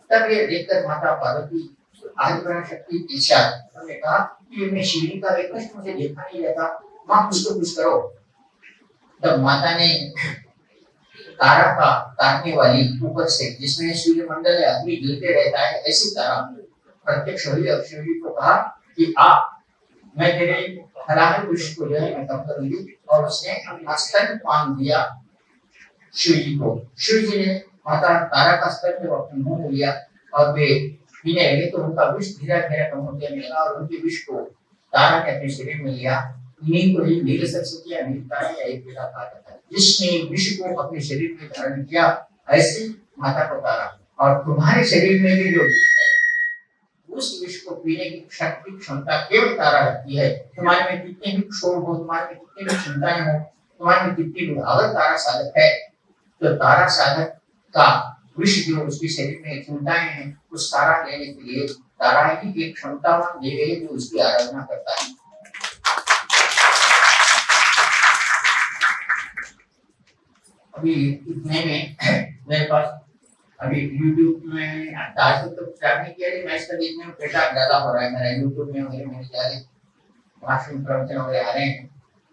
तब ये देखकर माता पार्वती आदिपरा शक्ति ईशा ने कहा कि मैं शिवलिंग का एक कष्ट मुझे देखा नहीं जाता, माँ कुछ तो कुछ करो। तब माता ने तारा का काटने वाली ऊपर से, जिसमें सूर्य मंडल है, अग्नि जलते रहता है, ऐसी तारा प्रत्यक्ष हुई और शिव जी को कहा कि मैं तेरे हलाहल पुरुष को जो है मैं कम करूंगी। और उसने अपना स्तन पान दिया शिव जी को। शिव जी ने माता तारा का स्तन जब अपने मुंह में लिया और वे पीने लगे तो उनका विष धीरे धीरे कम होने लगा और उनके विष को तारा ने अपने शरीर में लिया। इन्हीं को ही नील सरस्वती या नील तारा या एक बेटा कहा जाता है, जिसने विष को अपने शरीर में धारण किया। ऐसे माता को तारा, और तुम्हारे शरीर में भी जो विष है उस विष को पीने की शक्ति क्षमता केवल तारा रखती है। तुम्हारे में कितने भी क्षोभ हो, तुम्हारे में कितनी भी चिंताएं हो, तुम्हारे में कितनी भी, अगर तारा साधक है तो तारा साधक का विष जो उसके शरीर में चिंताएं हैं उस तारा लेने के लिए तारा ही एक क्षमतावान देवी है जो उसकी आराधना करता है। अभी इतने में मेरे पास अभी YouTube में आज तक तो प्रचार नहीं किया, मैं इसका देखने में प्रचार ज्यादा हो रहा है मेरा YouTube में वगैरह, मेरे ज्यादा भाषण प्रवचन वगैरह आ रहे हैं।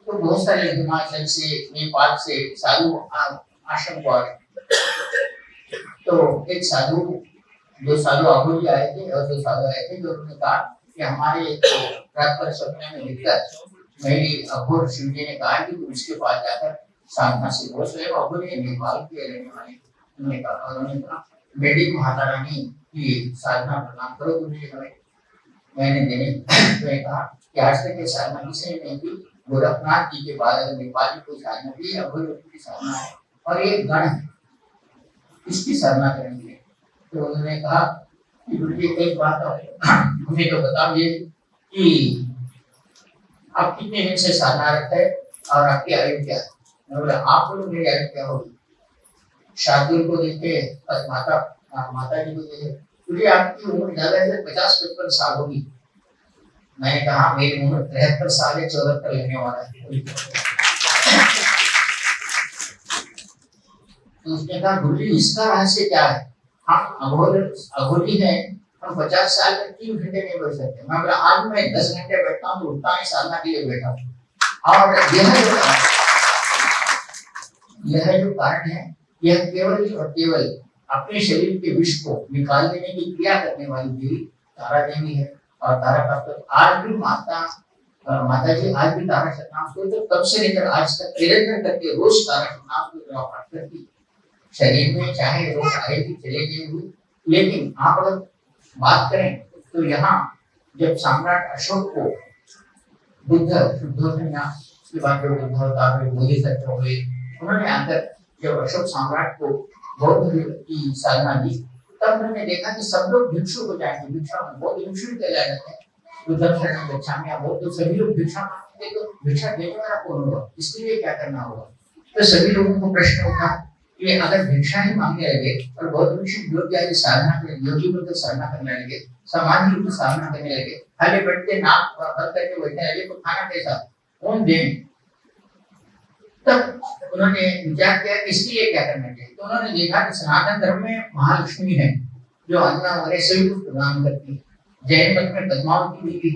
तो बहुत सारे हिमाचल से, नेपाल से साधु आश्रम को आ रहे। तो एक साधु, दो साधु अघोरी आए थे और दो साधु आए थे जो उन्होंने कहा कि हमारे रात पर सपने में दिक्कत मेरी अघोर शिव जी ने कहा कि तुम उसके पास जाकर साधना से, वो स्वयं अघोरी नेपाल के रहने वाले। उन्होंने कहा बेटी माता रानी की साधना प्रणाम करो तुम्हें हमें मैंने देने। तो कहा कि आज तक ये साधना किसी ने नहीं की, गोरखनाथ जी के बाद अगर नेपाली कोई साधना की अघोरी की साधना है और ये गण है, इसकी साधना करेंगे। तो उन्होंने कहा कि गुरु जी एक बात हमें तो बताइए कि आप कितने दिन से साधना रखते हैं और आपकी आयु क्या है। मैं बोला आप बोलो मेरी आयु क्या होगी। शार्दुल को देखे और माता जी को देखे, गुरु आपकी उम्र ज्यादा है 50-55 साल होगी। मैंने कहा मेरी उम्र 73 साल है, 74 लेने वाला है। तो उसने कहा गुरु जी इसका रहस्य क्या है, हम अघोरी है, हम 50 साल में 3 घंटे नहीं बैठ सकते। मैं बोला आज मैं 10 घंटे बैठता हूँ तो उठता है साधना के लिए बैठा हूँ। और यह जो कारण है यह केवल और केवल अपने शरीर के विष को निकाल देने की क्रिया करने वाली देवी तारा देवी है। और तारा का तो आज भी माता जी आज भी तारा सतनाम को तो तब से लेकर आज तक निरंतर करके रोज तारा सतनाम को पाठ करती। शरीर में चाहे रोग आए भी चले गए हुए, लेकिन आप अगर बात करें तो यहाँ जब सम्राट अशोक को बुद्ध शुद्धोधन, उसके बाद जो बुद्ध अवतार हुए, बोधिसत्व हुए, उन्होंने आकर जब अशोक सम्राट को बौद्ध की साधना दी तब उन्होंने देखा कि सब लोग भिक्षु हो जाएंगे, भिक्षा बौद्ध भिक्षु कहलाए जाते हैं। बुद्धं शरणं गच्छामि या बौद्ध सभी लोग भिक्षा मांगते तो भिक्षा देने वाला कौन होगा, इसके लिए क्या करना होगा। तो सभी लोगों को प्रश्न उठा कि अगर भिक्षा ही मांगने लगे और बौद्ध भिक्षु योग्य साधना करने, योगी बुद्ध साधना करने लगे, समाधि रूप साधना करने लगे, खाली बैठते नाक बंद करके बैठने लगे, तो खाना कैसा कौन दे। तब उन्होंने विचार किया कि इसके लिए क्या करना चाहिए। तो उन्होंने देखा कि सनातन धर्म में महालक्ष्मी है जो अन्न वगैरह सभी कुछ प्रदान करती है, जैन मत में पद्मावती देवी,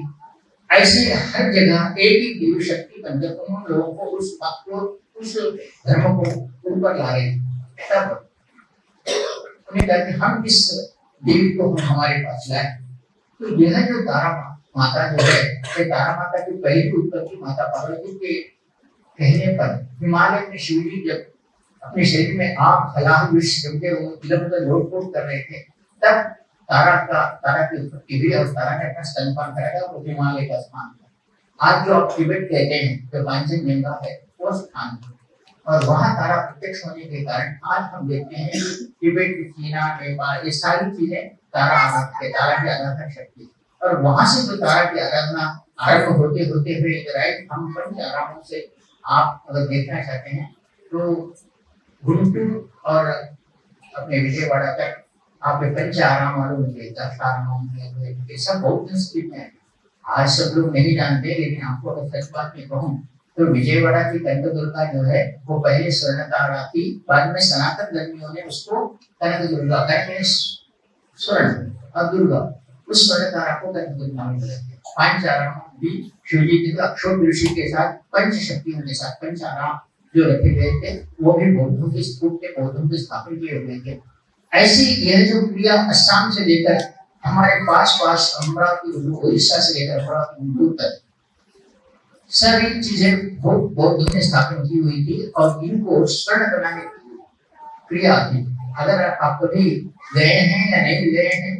ऐसे हर जगह एक ही देवी शक्ति पंचकों लोगों को उस बात को, उस धर्म को ऊपर ला रहे हैं। तब उन्हें कहा कि हम इस देवी को हमारे पास लाए। तो यह जो तारा माता जो है, तारा माता की पहली उत्पत्ति माता पार्वती के कहने पर हिमालय में शिव जी जब अपने शरीर में आग हलाहल विष जमके इधर-उधर लोट-पोट कर रहे थे, तब तारा की उत्पत्ति हुई और तारा ने अपना स्तनपान कराया और हिमालय का स्थान था। आज जो आप तिब्बत कहते हैं, जो कांचनजंगा है, वो स्थान है और वहाँ तारा प्रत्यक्ष होने के कारण आज हम देखते हैं कि तिब्बत, चीना, नेपाल ये सारी चीजें तारा की आराधना शक्ति। और वहां से जो तारा की आराधना आरंभ होते होते हुए इधर आए, हम पंच आरामों से आप अगर देखना चाहते हैं तो गुंटूर और अपने विजयवाड़ा तक आप पंच आराम वालों में सब बहुत संस्कृत है। आज सब लोग नहीं जानते, लेकिन आपको अगर सच बात में कहूँ तो विजयवाड़ा की कनक दुर्गा जो है वो पहले स्वर्ण तारा थी, बाद में सनातन धर्मियों ने उसको कनक दुर्गा करके स्वर्ण और दुर्गा उस स्वर्ण धारा को नाम देते हैं। पंचाराम भी शिवजी के अक्षोभ ऋषि के साथ पंच शक्तियों के साथ पंचाराम जो रखे गए थे वो भी बौद्धों के स्तूप के बौद्धों के स्थापन किए हुए थे। ऐसी यह जो क्रिया असम से लेकर हमारे पास अमरावती उड़ीसा से लेकर अमरावती तक सभी चीजें बौद्धों ने स्थापन की हुई थी और इनको स्वर्ण बनाने की क्रिया थी। अगर आप कभी गए हैं या नहीं गए हैं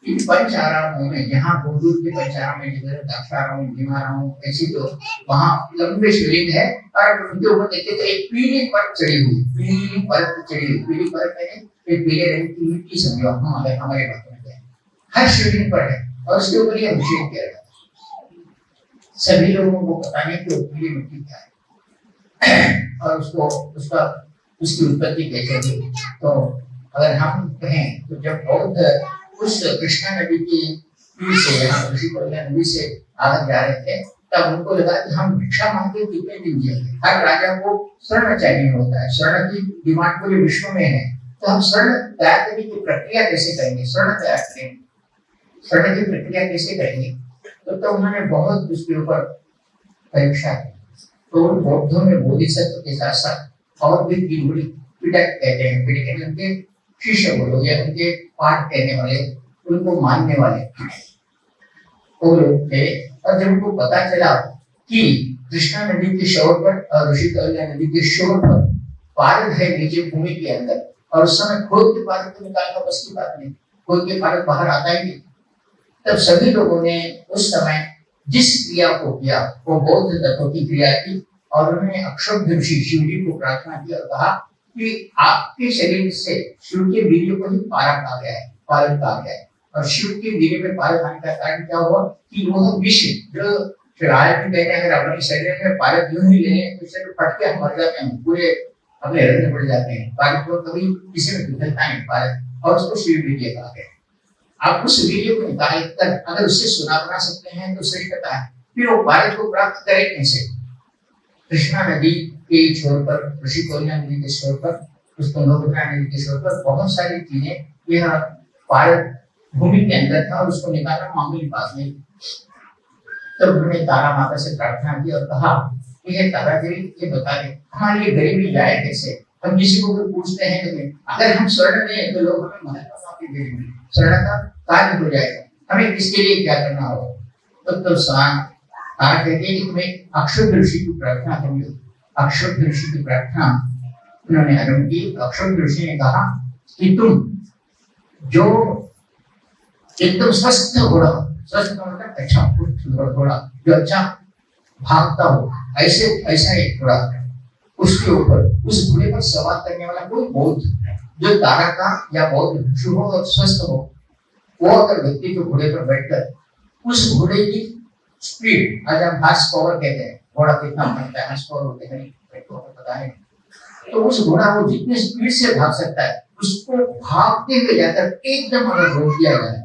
इन पंच आरामों में, जहाँ गुंडूर के पंच आराम में दाक्षाराम भीमाराम ऐसी तो वहाँ लंबे शिवलिंग है और उनके ऊपर देखते तो एक पीली परत चढ़ी हुई, पीली परत एक पीले रंग की मिट्टी समझो हम अगर हमारे बातों में हर शिवलिंग पर है और उसके ऊपर ये अभिषेक किया जाता है। सभी लोगों को पता नहीं कि वो पीली मिट्टी क्या है और उसकी उत्पत्ति कैसे हुई। तो अगर हम कहें तो जब बौद्ध उस कृष्णा नदी की तीर से ऋषिकुल्या नदी से आगे जा रहे थे तब उनको लगा कि हम भिक्षा मांगते कितने दिन जिएंगे। हर राजा को स्वर्ण चाहिए होता है, स्वर्ण की डिमांड पूरे विश्व में है, तो हम स्वर्ण तैयार करने की प्रक्रिया कैसे करेंगे, स्वर्ण तैयार करेंगे, स्वर्ण की प्रक्रिया कैसे करेंगे। तो उन्होंने बहुत उसके ऊपर परीक्षा की। तो उन बौद्धों में बोधिसत्व के साथ साथ और भी पिटक कहते हैं, पिटक उनके शिष्य बोलो या उनके पाठ कहने वाले, उनको मानने वाले वो लोग थे। और जब उनको पता चला कि कृष्णा नदी के शोर पर और ऋषिकुल्या नदी के शोर पर पारद है नीचे भूमि के अंदर, और उस समय खोद के पारद को निकालना बस की बात नहीं, खोद के पारद बाहर आता ही नहीं। तब सभी लोगों ने उस समय जिस क्रिया को किया वो बौद्ध तत्वों की क्रिया थी और उन्होंने अक्षोभ ऋषि शिवजी को प्रार्थना की और कहा कि आपके शरीर से शिव के वीर्य को ही पारद कहा गया है, पारद कहा गया है। और शिव के वीर्य में पारद आने का कारण क्या हुआ कि वह विष जो कहते हैं अगर अपने शरीर में पारद यूं ही लें तो शरीर फट के हम मर जाते हैं, पूरे अपने हृदय पड़ जाते हैं। पारद को कभी किसी में निकलता नहीं पारद, और उसको शिव वीर्य कहा गया। आप उस वीडियो को निकाल कर अगर उससे सुना बना सकते हैं तो श्रेष्ठता है। फिर वो पारद को प्राप्त करें कैसे? कृष्णा नदी के छोर पर, ऋषिकुल्या नदी के छोर पर, उस तुंगभद्रा नदी के छोर पर बहुत सारी चीजें यह पारद भूमि के अंदर था और उसको निकालना मामूली बात नहीं। तब उन्होंने तारा माता से प्रार्थना की और कहा कि हे तारा देवी ये बता दे हमारी ये गरीबी जाए कैसे। हम किसी को पूछते हैं तो अगर हम स्वर्ण दें तो लोग हमें महत्व देंगे, स्वर्ण का कार्य हो जाएगा, हमें इसके लिए क्या करना होगा। तो तारा कहते हैं कि तुम्हें अक्षोभ ऋषि की प्रार्थना करनी होगी। अक्षोभ ऋषि की प्रार्थना उन्होंने आरंभ की। अक्षोभ ऋषि ने कहा कि तुम जो एकदम स्वस्थ घोड़ा, स्वस्थ मतलब अच्छा घोड़ा जो अच्छा भागता हो, ऐसा एक घोड़ा, उसके ऊपर उस घोड़े पर सवार करने वाला कोई बौद्ध जो तारा का या बौद्ध भिक्षु हो और स्वस्थ हो, वो अगर व्यक्ति को घोड़े पर बैठकर उस घोड़े की स्पीड, आज हम हार्स पावर कहते हैं, घोड़ा कितना भागता है, हार्स पावर होते हैं पता है, तो उस घोड़ा वो जितनी स्पीड से भाग सकता है उसको भागते हुए जाकर एकदम अगर रोक दिया जाए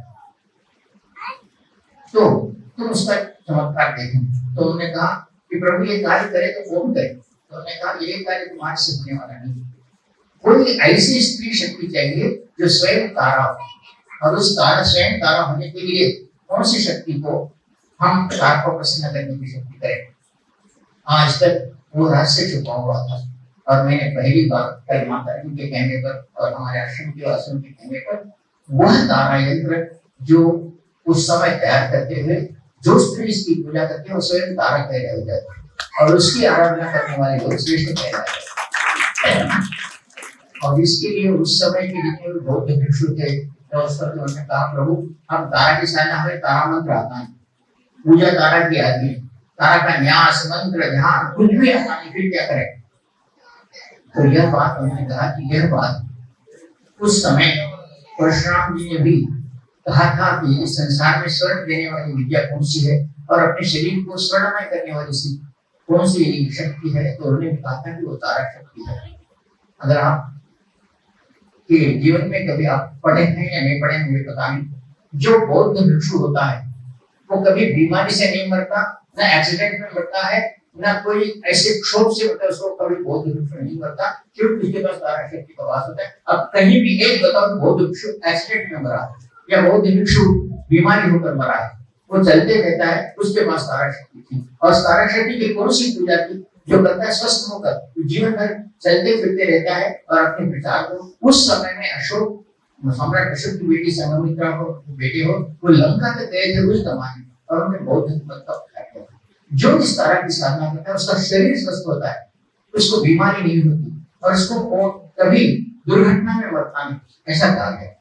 तो तुम उसका चमत्कार देखें। तो उन्होंने कहा कि प्रभु ये कार्य करे तो कौन करे। तो उन्होंने कहा ये कार्य तुम्हारे से होने वाला नहीं, कोई ऐसी स्त्री शक्ति चाहिए जो स्वयं तारा हो, और उस तारा स्वयं तारा होने के लिए कौन सी शक्ति को हम तारा को प्रसन्न करने की शक्ति करें। आज तक वो रहस्य छुपा हुआ था और मैंने पहली बार कल माता जी के कहने पर और हमारे आश्रम के वासियों के कहने पर वह तारा यंत्र जो उस समय तैयार करते हुए जो स्त्री इसकी पूजा करते हैं वो स्वयं तारा कह रहे जाते हैं और उसकी आराधना करने वाले लोग श्रेष्ठ कह रहे हैं। और इसके लिए उस समय के जितने भी बौद्ध भिक्षु थे तो उस पर उन्होंने कहा प्रभु हम तारा की सहायता, हमें तारा मंत्र आता है, पूजा तारा की आती है, तारा का न्यास मंत्र ध्यान कुछ भी आता नहीं, फिर क्या करें। तो यह बात उन्होंने कहा कि यह बात उस समय परशुराम जी ने भी कहा था कि इस संसार में स्वर्ण देने वाली विद्या कौन सी है और अपने शरीर को स्वर्णमय करने वाली कौन सी शक्ति है। तो उन्होंने कहा था कि वो तारा शक्ति है। अगर आप के जीवन में कभी आप पढ़े हैं या नहीं पढ़े मुझे पता नहीं, जो बौद्ध भिक्षु होता है वो कभी बीमारी से नहीं मरता, ना एक्सीडेंट में मरता है, ना कोई ऐसे क्षोभ से मरता है, उसको कभी बौद्ध भिक्षु नहीं मरता क्योंकि उसके पास तारा शक्ति का वास होता है। अब कहीं भी एक बताओ बौद्ध भिक्षु एक्सीडेंट में मरा या बहुत भिक्षु बीमारी होकर मरा है, वो चलते रहता है, उसके पास तारा शक्ति थी, और तारा शक्ति की कौन सी पूजा थी जो करता है स्वस्थ होकर जीवन भर चलते फिरते रहता है और अपने प्रचार को। उस समय में अशोक, सम्राट अशोक की बेटी संघमित्रा को बेटे हो, वो लंका तक गए थे उस जमाने में, और उन्हें बौद्ध मत का प्रचार किया। जो इस तरह की साधना करता है उसका शरीर स्वस्थ होता है, उसको बीमारी नहीं होती, और उसको कभी दुर्घटना में मरता नहीं, ऐसा कहा गया।